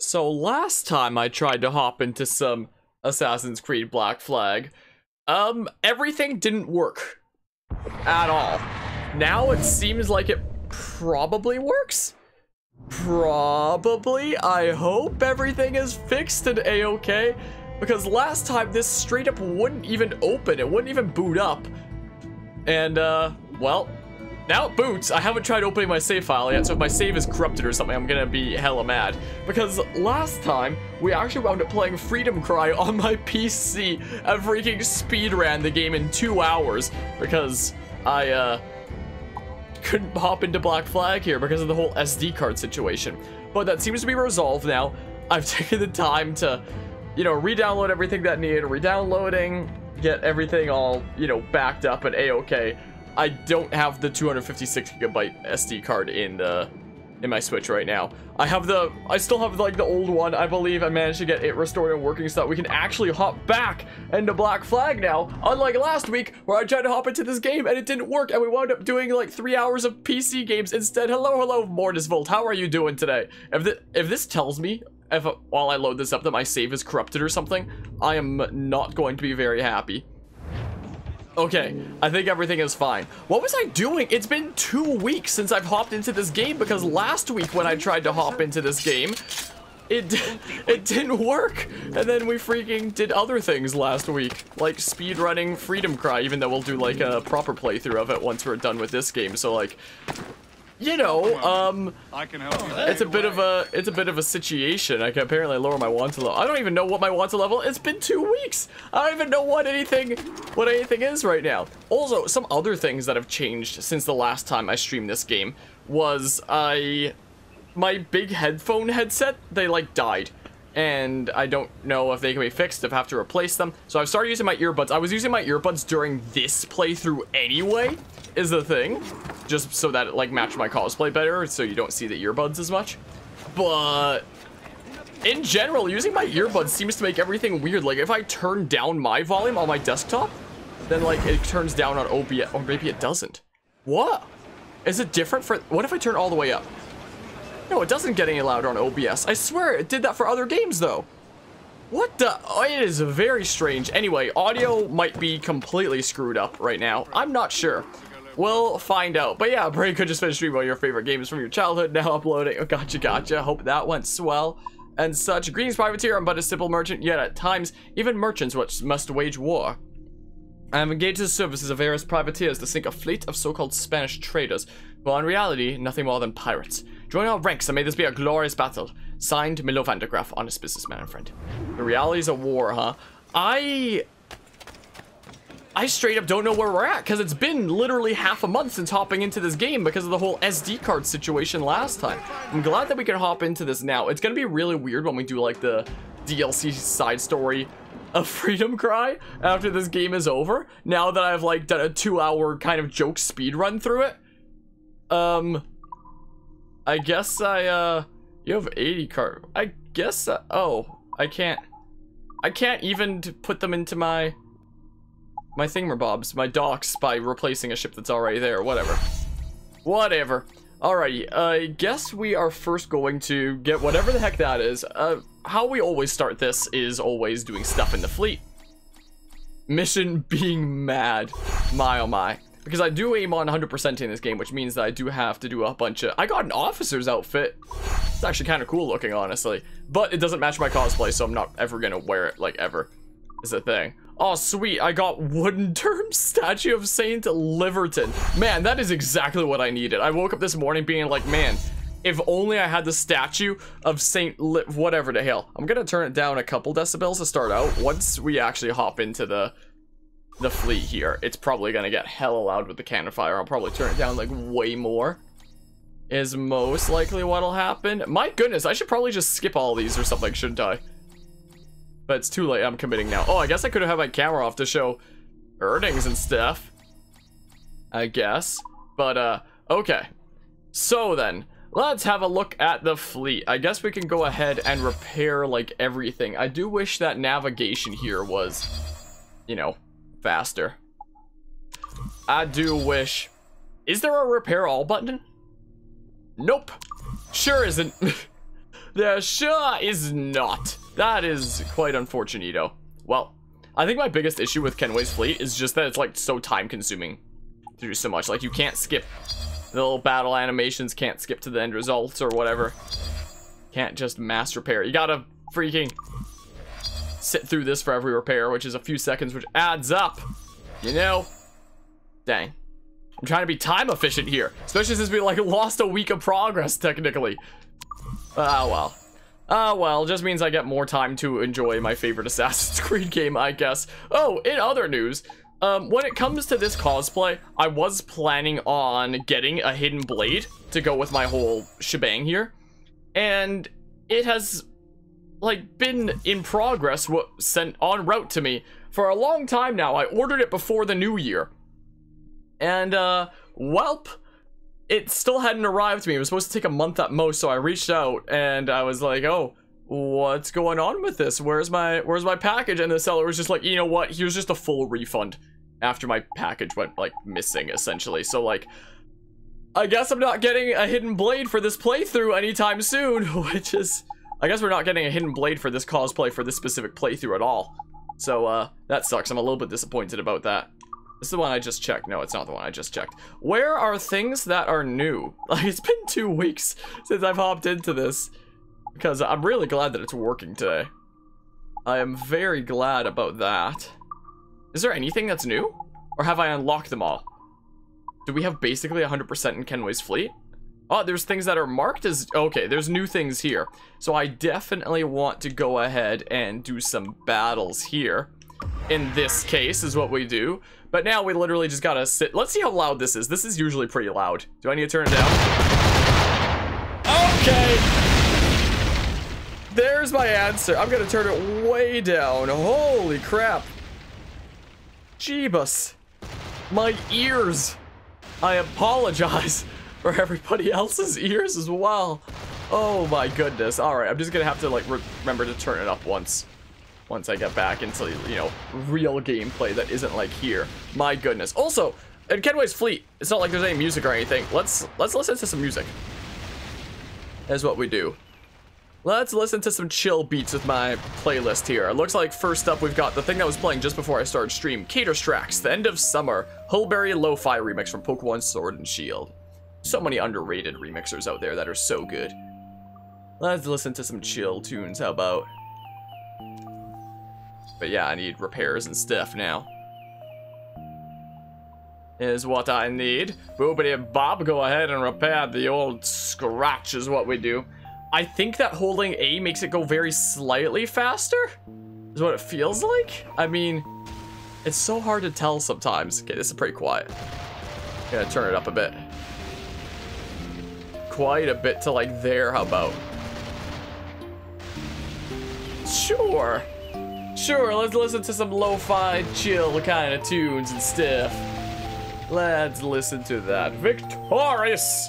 So last time I tried to hop into some Assassin's Creed Black Flag, everything didn't work at all. Now it seems like it probably works. Probably. I hope everything is fixed and a-okay, because last time this straight up wouldn't even open. It wouldn't even boot up. And, well, now it boots. I haven't tried opening my save file yet, so if my save is corrupted or something, I'm gonna be hella mad. Because last time, we actually wound up playing Freedom Cry on my PC. I freaking speedran the game in 2 hours, because I, couldn't hop into Black Flag here because of the whole SD card situation. But that seems to be resolved now. I've taken the time to, you know, re-download everything that needed re-downloading, get everything all, you know, backed up and a-okay. I don't have the 256 gigabyte SD card in my Switch right now. I still have like the old one. I believe I managed to get it restored and working so that we can actually hop back into Black Flag now. Unlike last week where I tried to hop into this game and it didn't work and we wound up doing like 3 hours of PC games instead. Hello, Mortisvolt. How are you doing today? If this tells me, while I load this up, that my save is corrupted or something, I am not going to be very happy. Okay, I think everything is fine. What was I doing? It's been 2 weeks since I've hopped into this game, because last week when I tried to hop into this game, it didn't work. And then we freaking did other things last week, like speedrunning Freedom Cry, even though we'll do like a proper playthrough of it once we're done with this game. So like, you know, I can help you. it's a bit of a situation. I can apparently lower my wanta level. I don't even know what my wanta level. It's been 2 weeks. I don't even know what anything is right now. Also, some other things that have changed since the last time I streamed this game was my big headset, they like died. And I don't know if they can be fixed, if I have to replace them. So I've started using my earbuds. I was using my earbuds during this playthrough anyway, is the thing. Just so that it like matched my cosplay better, so you don't see the earbuds as much. But in general, using my earbuds seems to make everything weird. Like if I turn down my volume on my desktop, then like it turns down on OBS, or maybe it doesn't. What? Is it different for, what if I turn all the way up? No, it doesn't get any louder on OBS. I swear it did that for other games though. What the? Oh, it is very strange. Anyway, audio might be completely screwed up right now. I'm not sure. We'll find out. But yeah, Bray could just finish streaming all your favorite games from your childhood, now uploading. Oh, gotcha. Hope that went swell. And such. Greetings, privateer. I'm but a simple merchant, yet at times, even merchants must wage war. I am engaged in the services of various privateers to sink a fleet of so-called Spanish traders, who are in reality nothing more than pirates. Join our ranks and may this be a glorious battle. Signed, Milo Vandergraff, honest businessman and friend. The realities of war, huh? I straight up don't know where we're at, because it's been literally half a month since hopping into this game because of the whole SD card situation last time. I'm glad that we can hop into this now. It's gonna be really weird when we do like the DLC side story of Freedom Cry after this game is over, now that I've like done a 2-hour kind of joke speed run through it. I guess you have 80 card. I guess, oh, I can't even put them into my thingamabobs, my docks, by replacing a ship that's already there. Whatever. Alrighty, I guess we are first going to get whatever the heck that is. How we always start this is always doing stuff in the fleet. Mission being mad. My oh my. Because I do aim on 100% in this game, which means that I do have to do a bunch of... I got an officer's outfit. It's actually kind of cool looking, honestly. But it doesn't match my cosplay, so I'm not ever gonna wear it, like, ever. Is a thing. Oh, sweet. I got wooden term statue of Saint Liverton. Man, that is exactly what I needed. I woke up this morning being like, man, if only I had the statue of whatever the hell. I'm gonna turn it down a couple decibels to start out. Once we actually hop into the fleet here, it's probably gonna get hella loud with the cannon fire. I'll probably turn it down like way more, is most likely what'll happen. My goodness, I should probably just skip all these or something, shouldn't I? But it's too late. I'm committing now. Oh, I guess I could have had my camera off to show earnings and stuff, I guess. But okay, so then let's have a look at the fleet. I guess we can go ahead and repair like everything. I do wish that navigation here was, you know, faster. I do wish. Is there a repair all button? Nope. Sure isn't. There sure is not. That is quite unfortunate. Well, I think my biggest issue with Kenway's Fleet is just that it's like so time consuming to do so much. Like you can't skip the little battle animations, can't skip to the end results or whatever. Can't just mass repair. You gotta freaking sit through this for every repair, which is a few seconds, which adds up. You know? Dang. I'm trying to be time efficient here, especially since we like lost a week of progress technically. Oh well. Oh well, just means I get more time to enjoy my favorite Assassin's Creed game, I guess. Oh, in other news, when it comes to this cosplay, I was planning on getting a hidden blade to go with my whole shebang here. And it has like been in progress, sent en route to me for a long time now. I ordered it before the new year. And welp, it still hadn't arrived to me. It was supposed to take a month at most, so I reached out and I was like, oh, what's going on with this? Where's my package? And the seller was just like, you know what, here's just a full refund after my package went like missing essentially. So like, I guess I'm not getting a hidden blade for this playthrough anytime soon, which is, I guess we're not getting a hidden blade for this cosplay for this specific playthrough at all. So that sucks. I'm a little bit disappointed about that. This is the one I just checked. No, it's not the one I just checked. Where are things that are new? Like, it's been 2 weeks since I've hopped into this, because I'm really glad that it's working today. I am very glad about that. Is there anything that's new? Or have I unlocked them all? Do we have basically 100% in Kenway's Fleet? Oh, there's things that are marked as... Okay, there's new things here. So I definitely want to go ahead and do some battles here. In this case is what we do. But now we literally just gotta sit. Let's see how loud this is. This is usually pretty loud. Do I need to turn it down? Okay. There's my answer. I'm gonna turn it way down. Holy crap. Jeebus. My ears. I apologize for everybody else's ears as well. Oh my goodness. Alright, I'm just gonna have to like remember to turn it up once I get back into, you know, real gameplay that isn't like here. My goodness. Also, in Kenway's Fleet, it's not like there's any music or anything. Let's listen to some music. That's what we do. Let's listen to some chill beats with my playlist here. It looks like first up we've got the thing that was playing just before I started stream, Caterstrax, The End of Summer, Hullberry Lo-Fi remix from Pokemon Sword and Shield. So many underrated remixers out there that are so good. Let's listen to some chill tunes, how about? But yeah, I need repairs and stuff now. Is what I need. Boobity Bob, go ahead and repair the old scratch is what we do. I think that holding A makes it go very slightly faster. Is what it feels like. I mean, it's so hard to tell sometimes. Okay, this is pretty quiet. Gonna turn it up a bit. Quite a bit to like there, how about? Sure. Sure, let's listen to some lo-fi, chill kind of tunes and stuff. Let's listen to that. Victorious!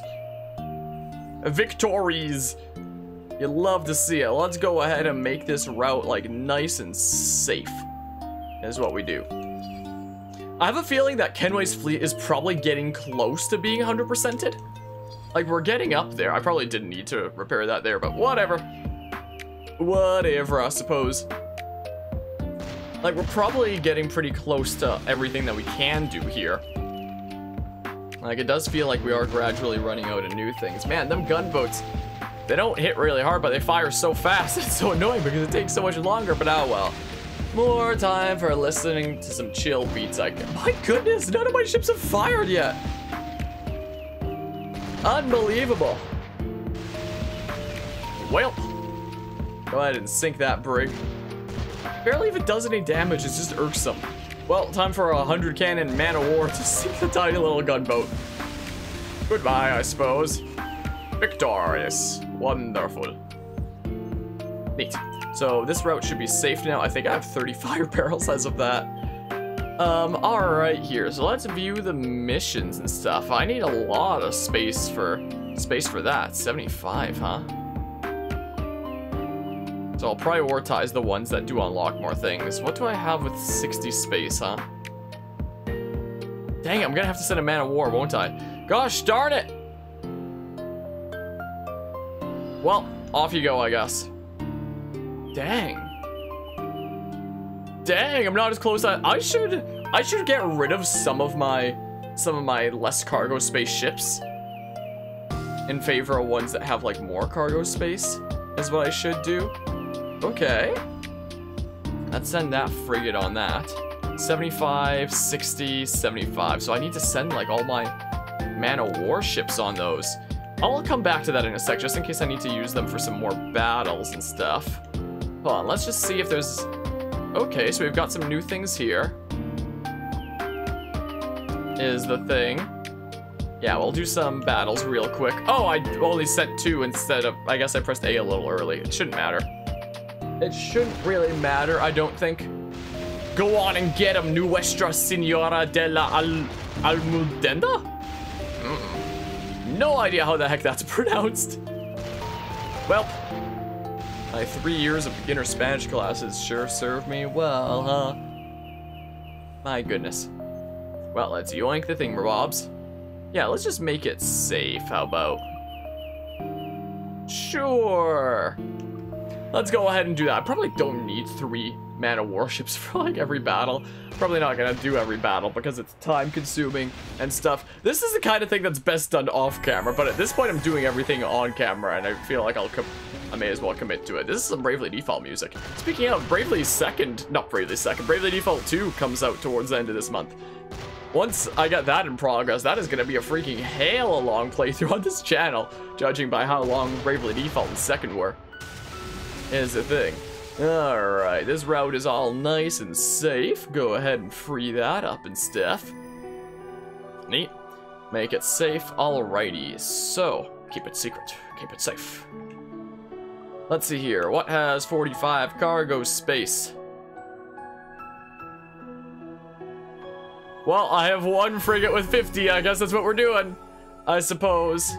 Victories! You love to see it. Let's go ahead and make this route, like, nice and safe. Is what we do. I have a feeling that Kenway's Fleet is probably getting close to being 100%ed. Like, we're getting up there. I probably didn't need to repair that there, but whatever. Whatever, I suppose. Like, we're probably getting pretty close to everything that we can do here. Like, it does feel like we are gradually running out of new things. Man, them gunboats, they don't hit really hard, but they fire so fast. It's so annoying because it takes so much longer, but oh well. More time for listening to some chill beats, I guess. My goodness, none of my ships have fired yet. Unbelievable. Well, go ahead and sink that brig. Barely even does any damage, it's just irksome. Well, time for a 100 cannon man of war to sink the tiny little gunboat. Goodbye, I suppose. Victorious. Wonderful. Neat. So this route should be safe now. I think I have 30 fire barrels as of that. Alright here. So let's view the missions and stuff. I need a lot of space for that. 75, huh? So I'll prioritize the ones that do unlock more things. What do I have with 60 space, huh? Dang, I'm gonna have to send a man of war, won't I? Gosh darn it! Well, off you go, I guess. Dang. Dang, I'm not as close. I should get rid of some of my less cargo space ships in favor of ones that have like more cargo space is what I should do. Okay. Let's send that frigate on that. 75, 60, 75. So I need to send like all my man-of-war ships on those. I'll come back to that in a sec, just in case I need to use them for some more battles and stuff. Hold on, let's just see if there's... Okay, so we've got some new things here. Is the thing. Yeah, we'll do some battles real quick. Oh, I only sent 2 instead of... I guess I pressed A a little early. It shouldn't matter. It shouldn't really matter, I don't think. Go on and get him, Nuestra Senora de la Almudena? No idea how the heck that's pronounced. Well, my 3 years of beginner Spanish classes sure served me well, huh? My goodness. Well, let's yoink the thingamabobs. Yeah, let's just make it safe, how about? Sure. Let's go ahead and do that. I probably don't need 3 man-of-war-ships for like every battle. Probably not gonna do every battle because it's time consuming and stuff. This is the kind of thing that's best done off camera, but at this point I'm doing everything on camera and I feel like I may as well commit to it. This is some Bravely Default music. Speaking of, Bravely Default 2 comes out towards the end of this month. Once I get that in progress, that is gonna be a freaking hell of a long playthrough on this channel, judging by how long Bravely Default and 2nd were. Is the thing. Alright, this route is all nice and safe. Go ahead and free that up and stuff. Neat. Make it safe. Alrighty. So, keep it secret. Keep it safe. Let's see here. What has 45 cargo space? Well, I have 1 frigate with 50. I guess that's what we're doing. I suppose.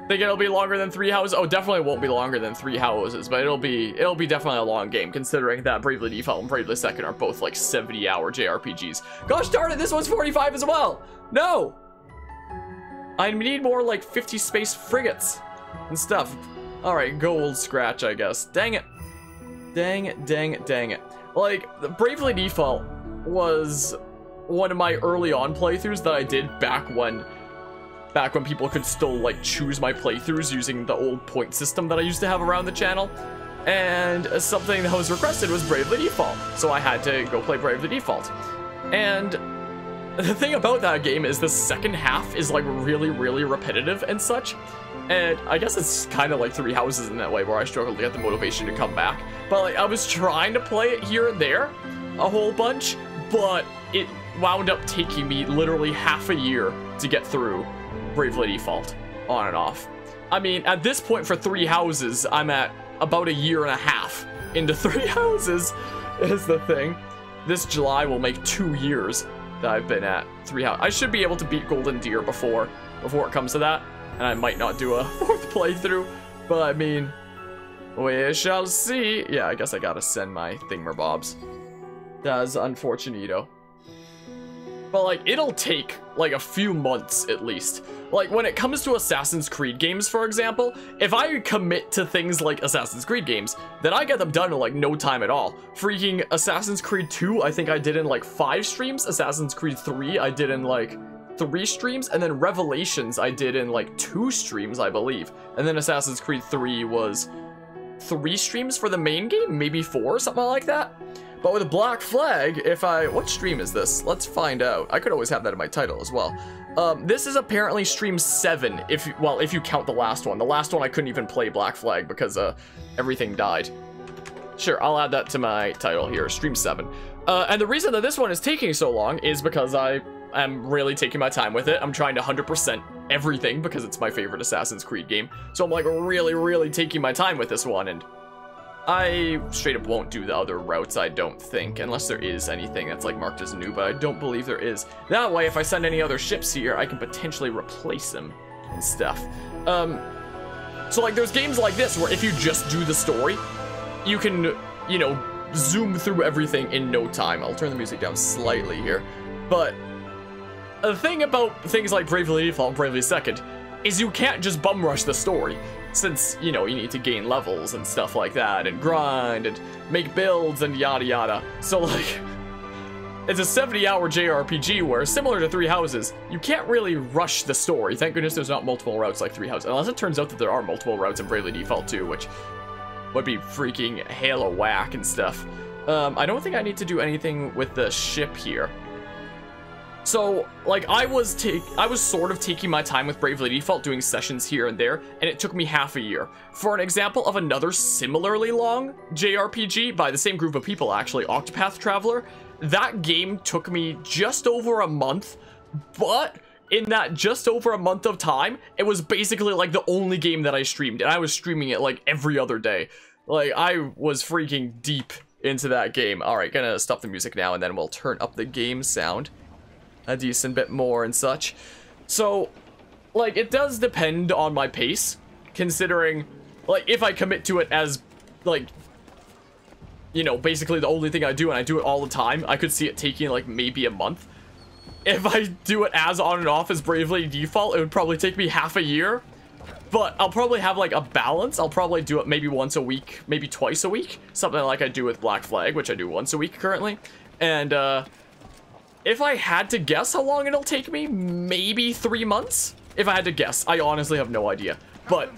Think it'll be longer than 3 houses? Oh, definitely won't be longer than 3 houses, but it'll be definitely a long game, considering that Bravely Default and Bravely 2nd are both like 70-hour JRPGs. Gosh darn it, this one's 45 as well! No! I need more like 50 space frigates and stuff. Alright, gold scratch, I guess. Dang it. Dang it, dang it, dang it. Like, Bravely Default was one of my early on playthroughs that I did back when people could still like choose my playthroughs using the old point system that I used to have around the channel. And something that was requested was Bravely Default, so I had to go play Bravely Default. And the thing about that game is the second half is like really, really repetitive and such. And I guess it's kind of like 3 houses in that way, where I struggled to get the motivation to come back. But like, I was trying to play it here and there a whole bunch, but it wound up taking me literally half a year to get through Bravely Default on and off. I mean, at this point for 3 houses, I'm at about 1.5 years into 3 houses is the thing. This July will make 2 years that I've been at 3 houses. I should be able to beat Golden Deer before it comes to that, and I might not do a 4th playthrough, but I mean, we shall see. Yeah, I guess I gotta send my thingamabobs. That's unfortunito. But like, it'll take like a few months at least. Like, when it comes to Assassin's Creed games, for example, if I commit to things like Assassin's Creed games, then I get them done in like no time at all. Freaking Assassin's Creed 2, I think I did in like 5 streams. Assassin's Creed 3, I did in like 3 streams. And then Revelations, I did in like 2 streams, I believe. And then Assassin's Creed 3 was 3 streams for the main game, maybe 4, something like that. But with a Black Flag, what stream is this? Let's find out. I could always have that in my title as well. This is apparently stream 7, if you count the last one. The last one I couldn't even play Black Flag because everything died. Sure, I'll add that to my title here, stream 7. And the reason that this one is taking so long is because I am really taking my time with it. I'm trying to 100% everything because it's my favorite Assassin's Creed game. So I'm like really, really taking my time with this one, and I straight up won't do the other routes, I don't think, unless there is anything that's like marked as new, but I don't believe there is. That way, if I send any other ships here, I can potentially replace them and stuff. So like, there's games like this where if you just do the story, you can, you know, zoom through everything in no time. I'll turn the music down slightly here. But the thing about things like Bravely Default and Bravely 2nd is you can't just bum rush the story. since, you know, you need to gain levels and stuff like that, and grind, and make builds, and yada yada. So, like, it's a 70-hour JRPG where, similar to Three Houses, you can't really rush the story. Thank goodness there's not multiple routes like Three Houses. Unless it turns out that there are multiple routes in Bravely Default 2, which would be freaking hella whack and stuff. I don't think I need to do anything with the ship here. So, like, I was sort of taking my time with Bravely Default, doing sessions here and there, and it took me half a year. For an example of another similarly long JRPG by the same group of people, actually, Octopath Traveler, that game took me just over a month, but in that just over a month of time, it was basically like the only game that I streamed, and I was streaming it like every other day. Like, I was freaking deep into that game. Alright, gonna stop the music now, and then we'll turn up the game sound a decent bit more and such. So, like, it does depend on my pace, considering, like, if I commit to it as, like, you know, basically the only thing I do, and I do it all the time, I could see it taking, like, maybe a month. If I do it as on and off as Bravely Default, it would probably take me half a year. But I'll probably have, like, a balance. I'll probably do it maybe once a week, maybe twice a week. Something like I do with Black Flag, which I do once a week currently. And, if I had to guess how long it'll take me, maybe 3 months? If I had to guess. I honestly have no idea. But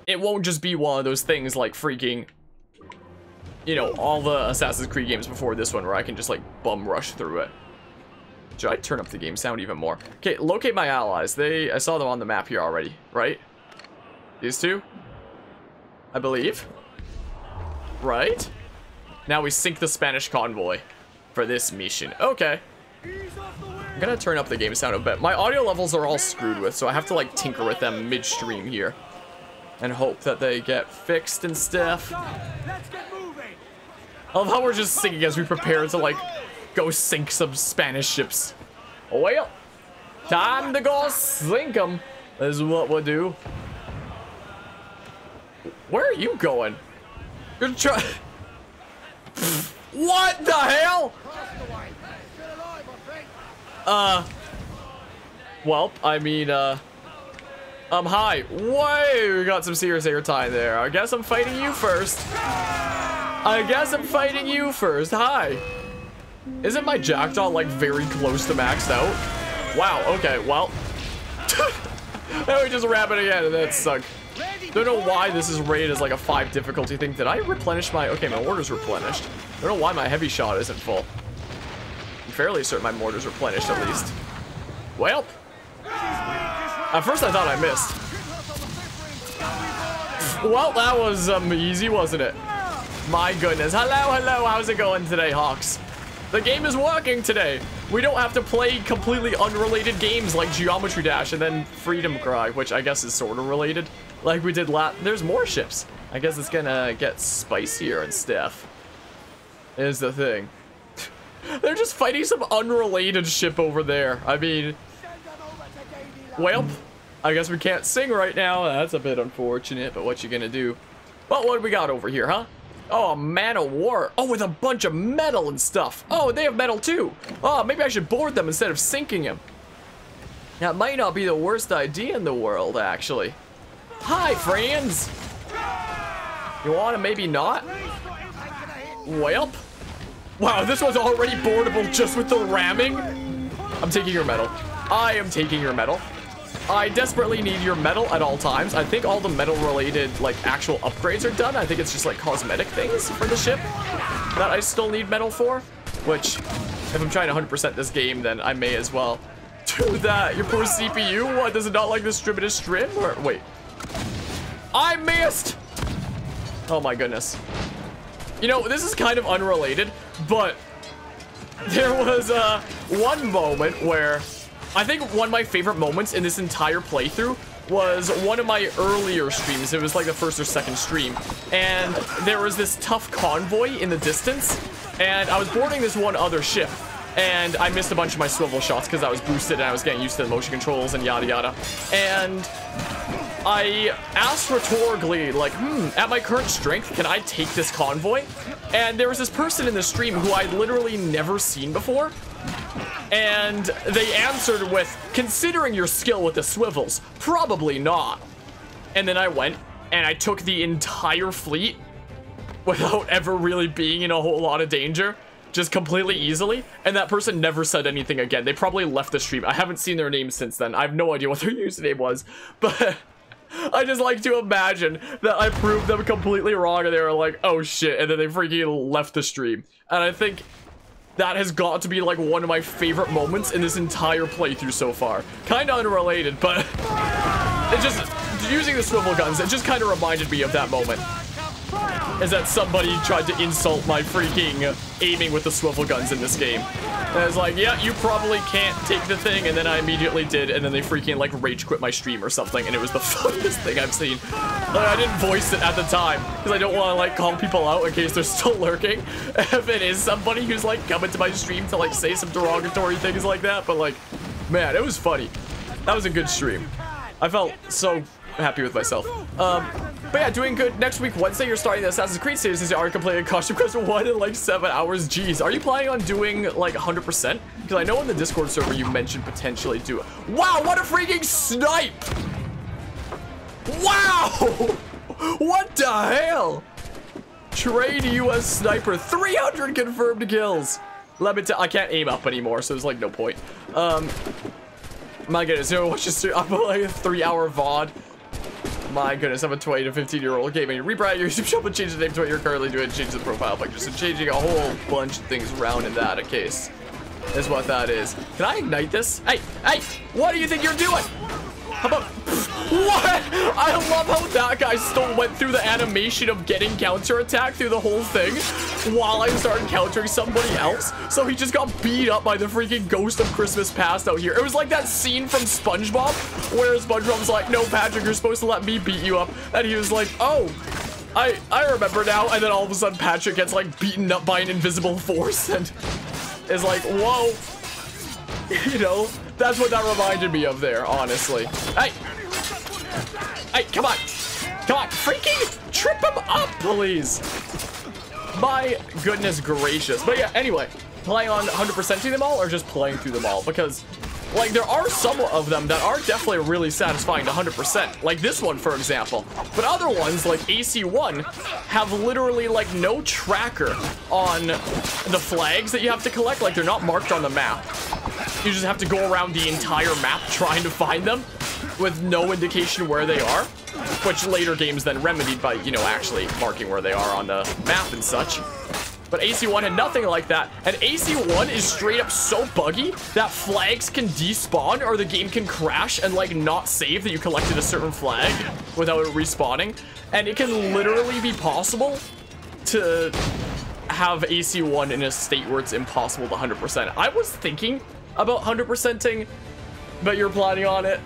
it won't just be one of those things like freaking, you know, all the Assassin's Creed games before this one where I can just, like, bum rush through it. Should I turn up the game sound even more? Okay, locate my allies. I saw them on the map here already, right? These two? I believe. Right? Now we sink the Spanish convoy for this mission. Okay. I'm gonna turn up the game sound a bit. My audio levels are all screwed with, so I have to, like, tinker with them midstream here and hope that they get fixed and stuff. I love how we're just singing as we prepare to, like, go sink some Spanish ships. Well, time to go sink them is what we'll do. Where are you going? You're trying. What the hell? Well, I mean, hi. Whoa, we got some serious airtime there. I guess I'm fighting you first. Hi. Isn't my Jackdaw, like, very close to maxed out? Wow, okay, well. Now we just wrap it again, and that sucked. Don't know why this is rated as, like, a 5 difficulty thing. Did I replenish my... Okay, my mortar's replenished. I don't know why my heavy shot isn't full. I'm fairly certain my mortar's replenished, at least. Well. At first I thought I missed. Well, that was, easy, wasn't it? My goodness. Hello, how's it going today, Hawks? The game is working today. We don't have to play completely unrelated games like Geometry Dash and then Freedom Cry, which I guess is sort of related. Like we did there's more ships. I guess it's gonna get spicier and stuff. Is the thing. They're just fighting some unrelated ship over there. I mean, well, I guess we can't sing right now. That's a bit unfortunate, but what you gonna do? Well, what do we got over here, huh? Oh, a man of war. Oh, with a bunch of metal and stuff. Oh, they have metal too. Oh, maybe I should board them instead of sinking them. That might not be the worst idea in the world, actually. Hi, friends. You want to maybe not? Welp. Wow, this one's already boardable just with the ramming. I'm taking your metal. I am taking your metal. I desperately need your metal at all times. I think all the metal-related, like, actual upgrades are done. I think it's just, like, cosmetic things for the ship that I still need metal for. Which, if I'm trying to 100% this game, then I may as well do that. Your poor CPU, what, does it not like the strimminous trim? Or, wait. I missed! Oh my goodness. You know, this is kind of unrelated, but there was, one moment where... I think one of my favorite moments in this entire playthrough was one of my earlier streams. It was like the first or second stream. And there was this tough convoy in the distance. And I was boarding this one other ship. And I missed a bunch of my swivel shots because I was boosted and I was getting used to the motion controls and yada yada. And I asked rhetorically, like, at my current strength, can I take this convoy? And there was this person in the stream who I'd literally never seen before. And they answered with, considering your skill with the swivels, probably not. And then I went and I took the entire fleet without ever really being in a whole lot of danger, just completely easily. And that person never said anything again. They probably left the stream. I haven't seen their name since then. I have no idea what their username was, but I just like to imagine that I proved them completely wrong and they were like, oh shit, and then they freaking left the stream. And I think that has got to be like one of my favorite moments in this entire playthrough so far. Kind of unrelated, but it just, using the swivel guns, it just kind of reminded me of that moment. Is that somebody tried to insult my freaking aiming with the swivel guns in this game. And I was like, yeah, you probably can't take the thing, and then I immediately did, and then they freaking like rage quit my stream or something, and it was the funniest thing I've seen. Like, I didn't voice it at the time, because I don't want to like call people out in case they're still lurking. If it is somebody who's like coming to my stream to like say some derogatory things like that, but like, man, it was funny. That was a good stream. I felt so happy with myself. But yeah, doing good. Next week, Wednesday, you're starting the Assassin's Creed series since you already completed Costume Quest 1 in like 7 hours. Jeez, are you planning on doing like 100%? Because I know in the Discord server you mentioned potentially do it. Wow, what a freaking snipe! Wow! What the hell? Trade US sniper, 300 confirmed kills. Let me tell, I can't aim up anymore, so there's like no point. My goodness, you know, watch this. I'm like a 3-hour VOD. My goodness, I'm a 20 to 15-year-old gaming. Rebrand your YouTube shop and change the name to what you're currently doing. Change the profile picture. So changing a whole bunch of things around in that case is what that is. Can I ignite this? Hey, hey, what do you think you're doing? How about, what? I love how that guy still went through the animation of getting counterattack through the whole thing while I started countering somebody else. So he just got beat up by the freaking ghost of Christmas past out here. It was like that scene from SpongeBob where SpongeBob was like, no, Patrick, you're supposed to let me beat you up. And he was like, oh, I remember now. And then all of a sudden Patrick gets like beaten up by an invisible force and is like, whoa, you know. That's what that reminded me of there, honestly. Hey! Hey, come on! Come on! Freaking trip him up, please! My goodness gracious. But yeah, anyway. Playing on 100%ing them all or just playing through them all? Because, like, there are some of them that are definitely really satisfying to 100%. Like this one, for example. But other ones, like AC1, have literally, like, no tracker on the flags that you have to collect. Like, they're not marked on the map. You just have to go around the entire map trying to find them with no indication where they are, which later games then remedied by, you know, actually marking where they are on the map and such. But AC1 had nothing like that, and AC1 is straight up so buggy that flags can despawn or the game can crash and like not save that you collected a certain flag without it respawning, and it can literally be possible to have AC1 in a state where it's impossible to 100%. I was thinking about 100%ing, but you're planning on it.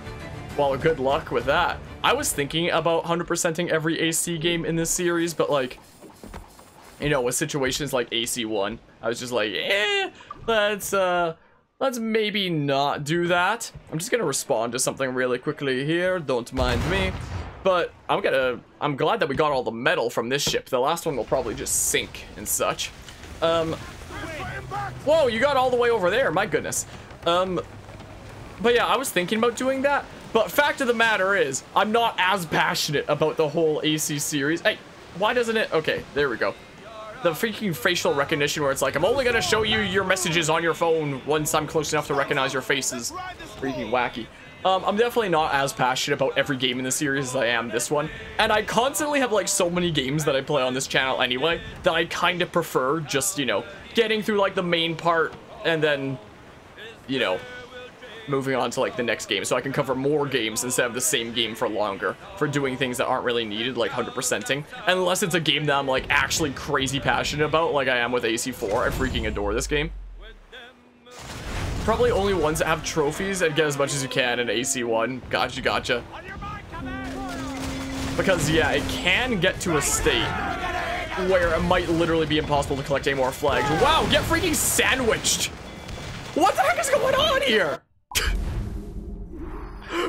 Well, good luck with that. I was thinking about 100%ing every AC game in this series, but like, you know, with situations like AC1, I was just like, let's maybe not do that. I'm just gonna respond to something really quickly here. Don't mind me. But I'm glad that we got all the metal from this ship. The last one will probably just sink and such. Whoa, you got all the way over there. My goodness. But yeah, I was thinking about doing that. But fact of the matter is, I'm not as passionate about the whole AC series. Hey, why doesn't it? Okay, there we go. The freaking facial recognition where it's like, I'm only going to show you your messages on your phone once I'm close enough to recognize your faces. Freaking wacky. I'm definitely not as passionate about every game in the series as I am this one. And I constantly have like so many games that I play on this channel anyway, that I kind of prefer just, you know, getting through like the main part and then, you know, moving on to like the next game so I can cover more games instead of the same game for longer for doing things that aren't really needed, like 100%ing, unless it's a game that I'm like actually crazy passionate about, like I am with AC4. I freaking adore this game. Probably only ones that have trophies and get as much as you can in AC1. Gotcha. Because yeah, it can get to a state where it might literally be impossible to collect any more flags. Wow, get freaking sandwiched! What the heck is going on here?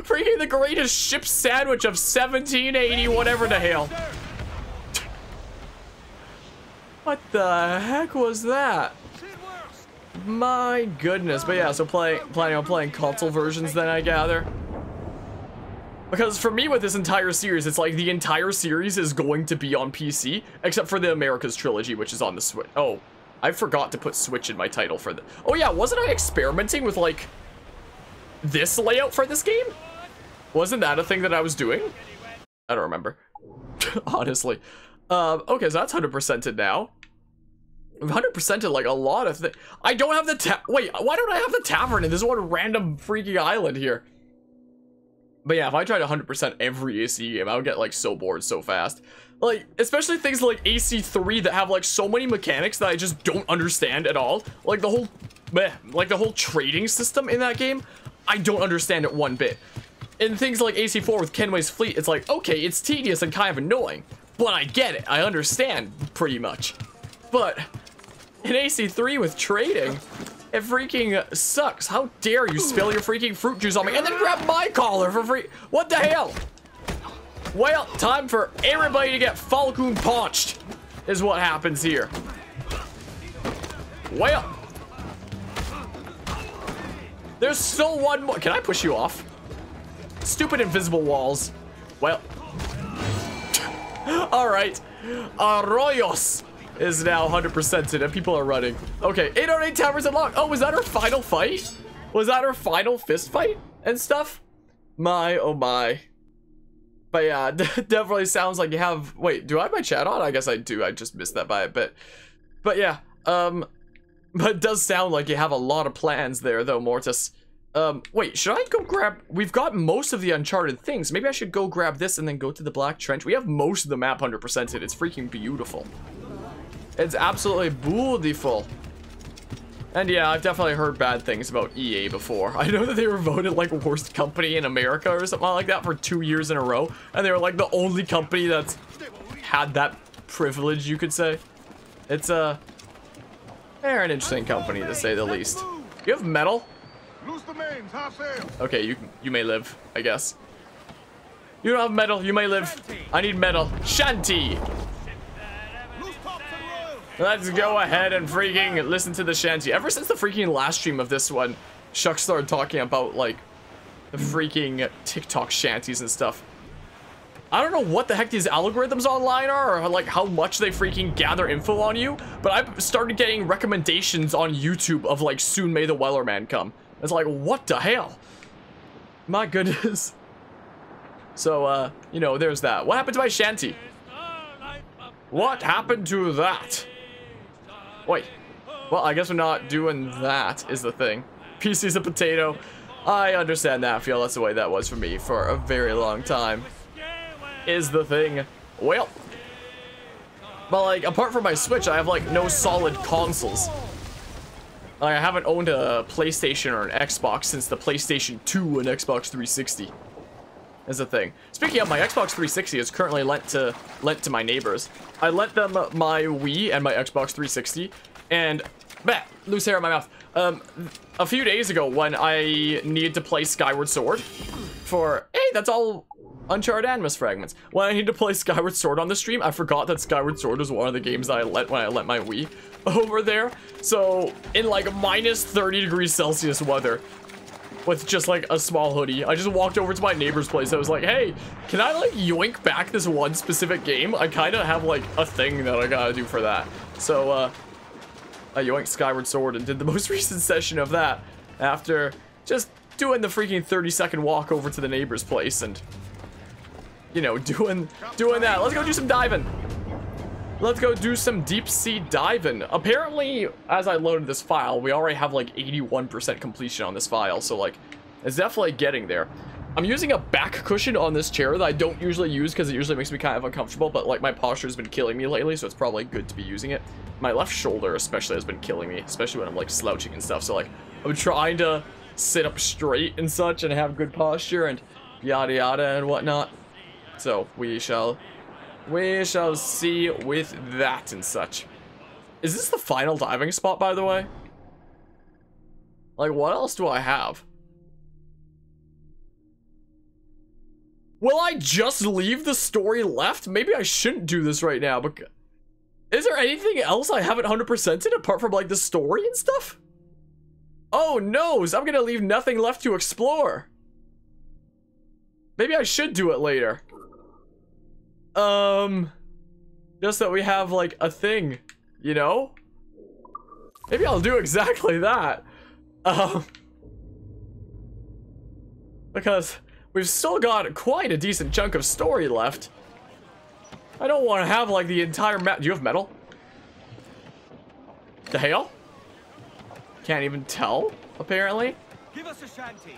Freaking the greatest ship sandwich of 1780, whatever the hell. What the heck was that? My goodness. But yeah, so planning on playing console versions then, I gather. Because for me with this entire series, it's like the entire series is going to be on PC, except for the Americas trilogy, which is on the Switch. Oh, I forgot to put Switch in my title for the... Oh yeah, wasn't I experimenting with like this layout for this game? Wasn't that a thing that I was doing? I don't remember. Honestly. Okay, so that's 100%ed now. I've 100%ed like a lot of things. I don't have the wait, why don't I have the tavern in this one random freaking island here? But yeah, if I tried 100% every AC game, I would get like so bored so fast. Like, especially things like AC3 that have like so many mechanics that I just don't understand at all. Like the whole trading system in that game, I don't understand it one bit. In things like AC4 with Kenway's fleet, it's like, okay, it's tedious and kind of annoying, but I get it. I understand pretty much. But in AC3 with trading, it freaking sucks. How dare you spill your freaking fruit juice on me and then grab my collar for free? What the hell? Well, time for everybody to get Falcon punched is what happens here. Well, there's still one more. Can I push you off? Stupid invisible walls. Well. Alright. Arroyos is now 100%ed and people are running. Okay, 8 out of 8 towers unlocked. Oh, was that our final fight? Was that our final fist fight and stuff? My, oh my. But yeah, definitely sounds like you have... Wait, do I have my chat on? I guess I do. I just missed that by a bit. But yeah, but it does sound like you have a lot of plans there, though, Mortis. Wait, should I go grab... We've got most of the Uncharted things. Maybe I should go grab this and then go to the Black Trench. We have most of the map 100%ed. It's freaking beautiful. It's absolutely beautiful. And yeah, I've definitely heard bad things about EA before. I know that they were voted like worst company in America or something like that for 2 years in a row. And they were like the only company that's had that privilege, you could say. It's they're an interesting company to say the least. You have metal? Okay, you may live, I guess. You don't have metal, you may live. I need metal. Shanty! Let's go ahead and freaking listen to the shanty. Ever since the freaking last stream of this one, Shuck started talking about like the freaking TikTok shanties and stuff. I don't know what the heck these algorithms online are or like how much they freaking gather info on you, but I've started getting recommendations on YouTube of like soon may the Wellerman come. It's like, what the hell? My goodness. So, you know, there's that. What happened to my shanty? What happened to that? Wait. Well, I guess we're not doing that, is the thing. PC's a potato. I understand that. I feel that's the way that was for me for a very long time. Is the thing. Well. But, like, apart from my Switch, I have, like, no solid consoles. Like, I haven't owned a PlayStation or an Xbox since the PlayStation 2 and Xbox 360. Is the thing. Speaking of, my Xbox 360 is currently lent to my neighbors. I lent them my Wii and my Xbox 360, and loose hair in my mouth. A few days ago, when I needed to play Skyward Sword for that's all Uncharted Animus fragments. When I needed to play Skyward Sword on the stream, I forgot that Skyward Sword was one of the games that I let when I lent my Wii over there. So in like minus 30 degrees Celsius weather, with just like a small hoodie, I just walked over to my neighbor's place. I was like, hey, can I like yoink back this one specific game? I kind of have like a thing that I gotta do for that. So I yoinked Skyward Sword and did the most recent session of that after just doing the freaking 30-second walk over to the neighbor's place and, you know, doing that. Let's go do some diving. Let's go do some deep sea diving. Apparently, as I loaded this file, we already have like 81% completion on this file. So like, it's definitely getting there. I'm using a back cushion on this chair that I don't usually use because it usually makes me kind of uncomfortable. But like my posture has been killing me lately, so it's probably good to be using it. My left shoulder especially has been killing me, especially when I'm like slouching and stuff. So like, I'm trying to sit up straight and such and have good posture and yada yada and whatnot. So we shall see with that and such. Is this the final diving spot, by the way? Like, what else do I have? Will I just leave the story left? Maybe I shouldn't do this right now, but is there anything else I haven't 100%ed apart from like the story and stuff? Oh no, so I'm gonna leave nothing left to explore. Maybe I should do it later. Just that we have like a thing, you know? Maybe I'll do exactly that. Because we've still got quite a decent chunk of story left. I don't want to have like the entire map. Do you have metal? The hell? Can't even tell, apparently. Give us a shanty.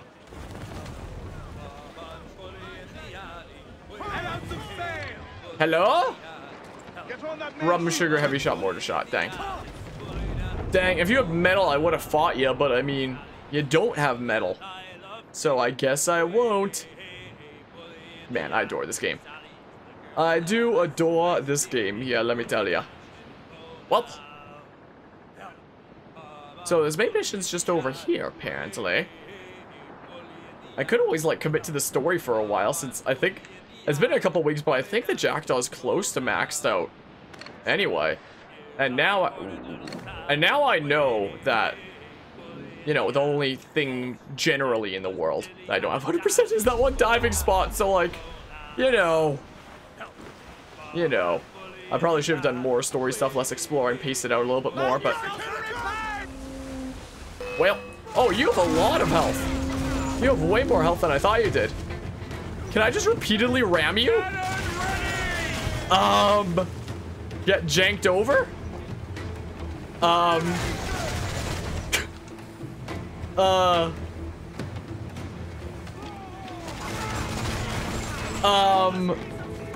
Hello? Rum, sugar, heavy shot, mortar shot. Dang. Dang, if you have metal, I would have fought you, but I mean, you don't have metal. So I guess I won't. Man, I adore this game. I do adore this game, yeah, let me tell ya. Well. So this main mission's just over here, apparently. I could always, like, commit to the story for a while, since I think... It's been a couple weeks, but I think the Jackdaw's close to maxed out. Anyway. And now I know that, you know, the only thing generally in the world that I don't have 100% is that one diving spot. So, like, you know. I probably should have done more story stuff, less exploring, pace it out a little bit more, but... Well, oh, you have a lot of health. You have way more health than I thought you did. Can I just repeatedly ram you? Get janked over?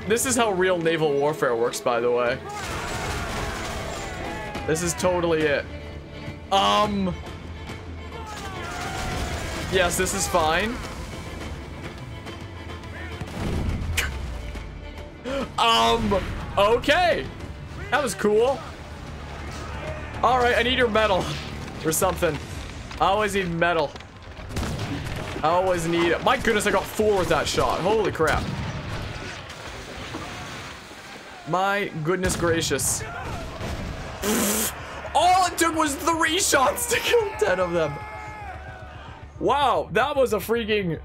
This is how real naval warfare works, by the way. This is totally it. Yes, this is fine. Okay. That was cool. Alright, I need your metal. Or something. I always need metal. I always need it. My goodness, I got 4 with that shot. Holy crap. My goodness gracious. All it took was 3 shots to kill 10 of them. Wow, that was a freaking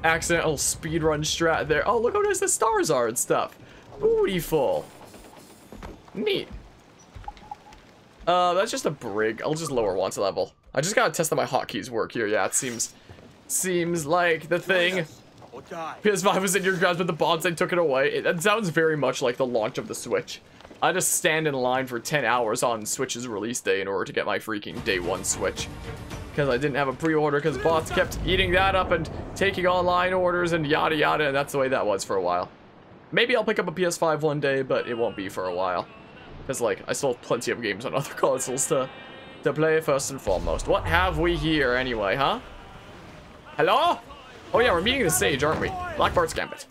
accidental speedrun strat there. Oh, look how nice the stars are and stuff. Beautiful. Neat. That's just a brig. I'll just lower one to level. I just gotta test that my hotkeys work here. Yeah, it seems like the thing. PS5 was in your grasp, but the bots they took it away. That sounds very much like the launch of the Switch. I just stand in line for 10 hours on Switch's release day in order to get my freaking day 1 Switch. Because I didn't have a pre-order because bots kept eating that up and taking online orders and yada yada, and that's the way that was for a while. Maybe I'll pick up a PS5 one day, but it won't be for a while. Because, like, I still have plenty of games on other consoles to play first and foremost. What have we here anyway, huh? Hello? Oh yeah, we're meeting the sage, aren't we? Black Bart's Gambit.